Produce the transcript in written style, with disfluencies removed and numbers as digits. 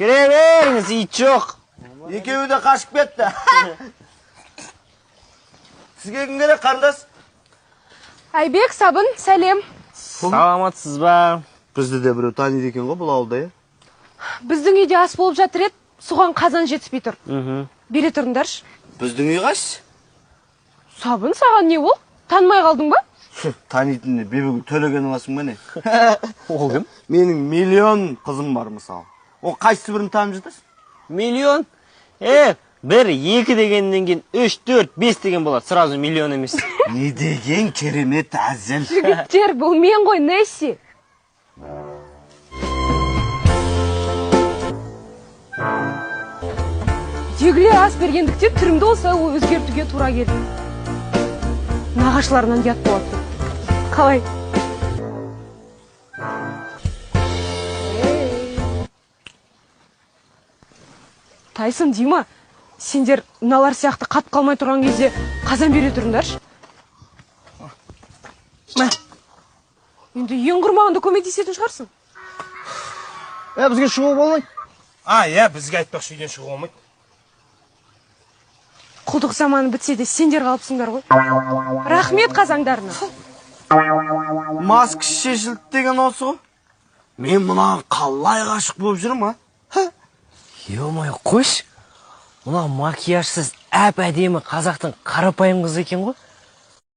Кіре беріңіз, ит жоқ. Екеуі де қашып кетті. Сізге кім керек, қарындас? Айбек, Сабын, сәлем. Саламатсыз ба? Бізді де біреу таниды екен ғой бұл ауылда, Біздің үйде ас болып жатыр еді, соған қазан жетіспей тұр. Бере тұрыңдаршы. Біздің үй қайсы? Сабын, саған не ол? Танымай қалдың ба? Танитынды бебегі төлеген аласың ба не? Ол кім? Менің миллион қызым бар мысалы. Ол қайсы бірін танып жатасың? Миллион? Бір, екі дегеннен кейін 3, 4, 5 деген болады, сразу миллион емес. Не деген керемет әзіл. Жігіттер, бұл мен ғой, Несси. Дегілер ас бергендіктен түрімді олса өзгертуге тура келді. Нағашыларынан ұят болады. Қалай? Тайсын, Дима, сендер мыналар сияқты қатып қалмай тұрған кезде қазан бере тұрыңдаршы. Енді ең құрмағында көмектесетін шығарсың. Бізге шығу болмайды. Бізге айтпақшы үйден шығу болмайды. Құлдық заманы бітсе де сендер қалыпсыңдар ғой. Рахмет қазаңдарына. Мас кіші шешілді деген осы ғой. Мен мұнан қалай ғашық болып жүрмін, Ё-моё, қойш. Мұна макияжсыз әп әдемі қазақтың қарапайым қызы екен ғой.